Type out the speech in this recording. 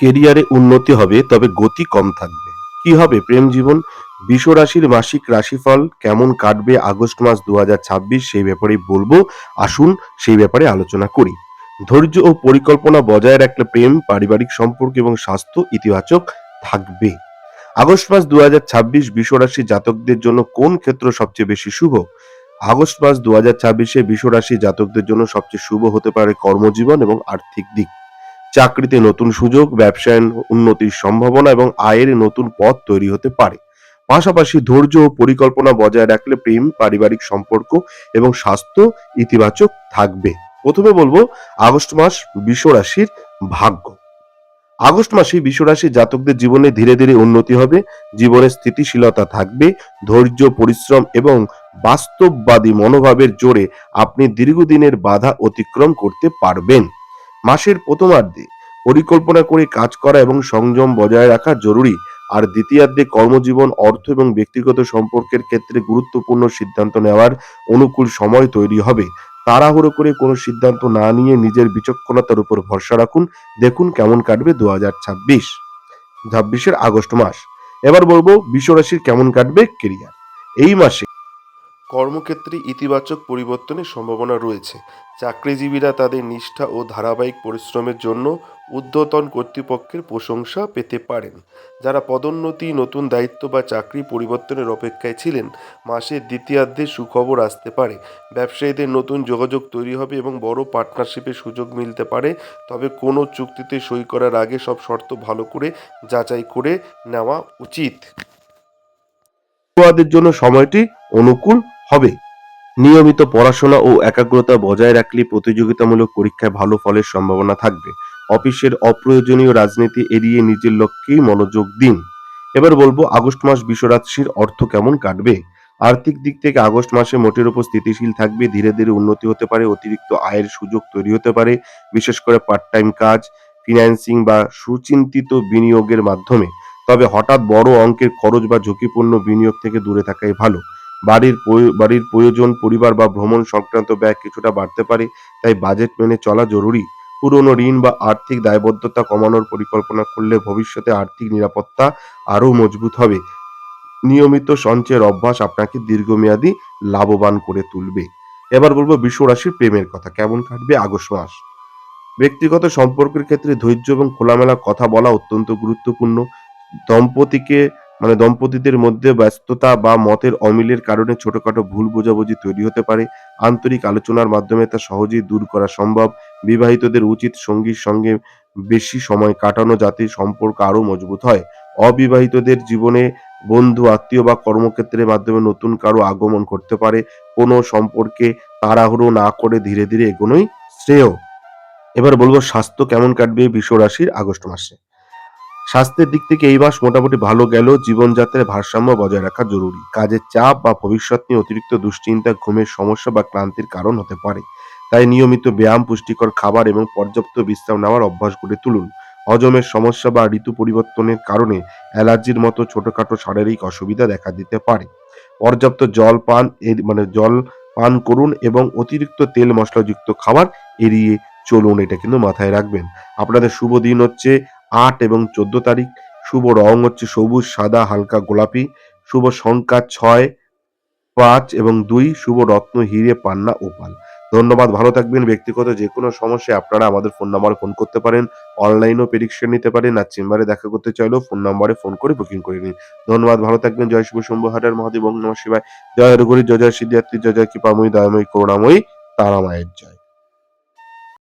কেরিয়ারে উন্নতি হবে, তবে গতি কম থাকবে। কি হবে প্রেম জীবন? বৃষ রাশির মাসিক রাশিফল কেমন কাটবে আগস্ট মাস 2026, সেই ব্যাপারেই বলবো। আসুন সেই ব্যাপারে আলোচনা করি। ধৈর্য ও পরিকল্পনা বজায় রাখলে প্রেম, পারিবারিক সম্পর্ক এবং স্বাস্থ্য ইতিবাচক থাকবে। আগস্ট মাস 2026 বৃষ রাশির জাতকদের জন্য কোন ক্ষেত্র সবচেয়ে বেশি শুভ? আগস্ট মাস 2026-এ বৃষ রাশির জাতকদের জন্য সবচেয়ে শুভ হতে পারে কর্মজীবন এবং আর্থিক দিক। চাকরিতে নতুন সুযোগ, ব্যবসায় উন্নতির সম্ভাবনা এবং আয়ের নতুন পথ তৈরি হতে পারে। পাশাপাশি ধৈর্য ও পরিকল্পনা বজায় রাখলে প্রেম, পারিবারিক সম্পর্ক এবং স্বাস্থ্য ইতিবাচক থাকবে। প্রথমে বলবো আগস্ট মাস বৃষ রাশির ভাগ্য। আগস্ট মাসে বৃষ রাশির জাতকদের জীবনে ধীরে ধীরে উন্নতি হবে, জীবনে স্থিতিশীলতা থাকবে, ধৈর্য, পরিশ্রম এবং বাস্তববাদী মনোভাবের জোরে আপনি দীর্ঘদিনের বাধা অতিক্রম করতে পারবেন। মাসের প্রথমার্ধে পরিকল্পনা করে কাজ করা এবং সংযম বজায় রাখা জরুরি। আর দ্বিতীয়ার্ধে কর্মজীবন, অর্থ এবং ব্যক্তিগত সম্পর্কের ক্ষেত্রে গুরুত্বপূর্ণ সিদ্ধান্ত নেওয়ার অনুকূল সময় তৈরি হবে। তাড়াহুড়ো করে কোনো সিদ্ধান্ত না নিয়ে নিজের বিচক্ষণতার উপর ভরসা রাখুন। দেখুন কেমন কাটবে 2026-এর আগস্ট মাস। এবার বলবো বৃষ রাশির কেমন কাটবে কেরিয়ার। এই মাসে কর্মক্ষেত্রে ইতিবাচক পরিবর্তনের সম্ভাবনা রয়েছে। চাকরিজীবীরা তাদের নিষ্ঠা ও ধারাবাহিক পরিশ্রমের জন্য ঊর্ধ্বতন কর্তৃপক্ষের প্রশংসা পেতে পারেন। যারা পদোন্নতি, নতুন দায়িত্ব বা চাকরি পরিবর্তনের অপেক্ষায় ছিলেন, মাসের দ্বিতীয়ার্ধে সুখবর আসতে পারে। ব্যবসায়ীদের নতুন যোগাযোগ তৈরি হবে এবং বড় পার্টনারশিপের সুযোগ মিলতে পারে। তবে কোনো চুক্তিতে সই করার আগে সব শর্ত ভালো করে যাচাই করে নেওয়া উচিত। পড়ুয়াদের জন্য সময়টি অনুকূল হবে। নিয়মিত পড়াশোনা ও একাগ্রতা বজায় রাখলে প্রতিযোগিতামূলক পরীক্ষায় ভালো ফলের সম্ভাবনা থাকবে। অফিসের অপ্রয়োজনীয় রাজনীতি এড়িয়ে নিজের লক্ষ্যেই মনোযোগ দিন। এবার বলবো আগস্ট মাস বৃষ রাশির অর্থ কেমন কাটবে। আর্থিক দিক থেকে আগস্ট মাসে মোটের উপর স্থিতিশীল থাকবে, ধীরে ধীরে উন্নতি হতে পারে, অতিরিক্ত আয়ের সুযোগ তৈরি হতে পারে, বিশেষ করে পার্ট টাইম কাজ, ফিন্যান্সিং বা সুচিন্তিত বিনিয়োগের মাধ্যমে। তবে হঠাৎ বড় অঙ্কের খরচ বা ঝুঁকিপূর্ণ বিনিয়োগ থেকে দূরে থাকাই ভালো। বাড়ির প্রয়োজন, পরিবার বা ভ্রমণ সংক্রান্ত ব্যয় কিছুটা বাড়তে পারে, তাই বাজেট মেনে চলা জরুরি। পুরনো ঋণ বা আর্থিক দায়বদ্ধতা কমানোর পরিকল্পনা করলে ভবিষ্যতে আর্থিক নিরাপত্তা আরও মজবুত হবে। নিয়মিত সঞ্চয়ের অভ্যাস আপনাকে দীর্ঘমেয়াদী লাভবান করে তুলবে। এবার বলবো বৃষ রাশির প্রেমের কথা কেমন কাটবে আগস্ট মাস। ব্যক্তিগত সম্পর্কের ক্ষেত্রে ধৈর্য এবং খোলামেলা কথা বলা অত্যন্ত গুরুত্বপূর্ণ। দম্পতিকে দম্পতিদের মধ্যে ব্যস্ততা বা মতের অমিলের কারণে ছোটখাটো ভুল বোঝাবুঝি তৈরি হতে পারে। আন্তরিক আলোচনার মাধ্যমে তা সহজেই দূর করা সম্ভব। বিবাহিতদের উচিত সঙ্গীর সঙ্গে বেশি সময় কাটানো, যাতে সম্পর্ক আরো মজবুত হয়। অবিবাহিতদের জীবনে বন্ধু, আত্মীয় বা কর্মক্ষেত্রের মাধ্যমে নতুন কারো আগমন করতে পারে। কোনো সম্পর্কে তাড়াহুড়ো না করে ধীরে ধীরে এগোনোই শ্রেয়। এবার বলবো স্বাস্থ্য কেমন কাটবে বৃষ রাশির আগস্ট মাসে। স্বাস্থ্যের দিক থেকে এই মাস মোটামুটি ভালো গেলেও জীবনযাত্রায় ভারসাম্য বজায় রাখা জরুরি। কাজের চাপ বা ভবিষ্যৎ নিয়ে অতিরিক্ত দুশ্চিন্তা ঘুমের সমস্যা বা ক্লান্তির কারণ হতে পারে। তাই নিয়মিত ব্যায়াম, পুষ্টিকর খাবার এবং পর্যাপ্ত বিশ্রাম নেওয়ার অভ্যাস গড়ে তুলুন। হজমের সমস্যা বা ঋতু পরিবর্তনের কারণে অ্যালার্জির মতো ছোটখাটো শারীরিক অসুবিধা দেখা দিতে পারে। পর্যাপ্ত জল পান করুন এবং অতিরিক্ত তেল মশলাযুক্ত খাবার এড়িয়ে চলুন, এটা কিন্তু মাথায় রাখবেন। আপনাদের শুভ দিন হচ্ছে 8 এবং 14 তারিখ। শুভ রং হচ্ছে সবুজ, সাদা, হালকা গোলাপি। শুভ সংখ্যা 6, 5 এবং 2। শুভ রত্ন হিরে, পান্না, ওপাল। ধন্যবাদ, ভালো থাকবেন। ব্যক্তিগত যেকোনো সমস্যায় আপনারা আমাদের ফোন নাম্বারে ফোন করতে পারেন। অনলাইনেও প্রেডিকশন নিতে পারেন। আর চেম্বারে দেখা করতে চাইলেও ফোন নাম্বারে ফোন করে বুকিং করে নিন। ধন্যবাদ, ভালো থাকবেন। জয় শিব শম্ভু হর হর মহাদেব, ওং নমঃ শিবায়। জয় হরগরি, জয় জয় সিদ্ধার্থী, জয় জয় কৃপাময়ী, দয়াময়ী, করুণাময়ী, তারামায়ের জয়।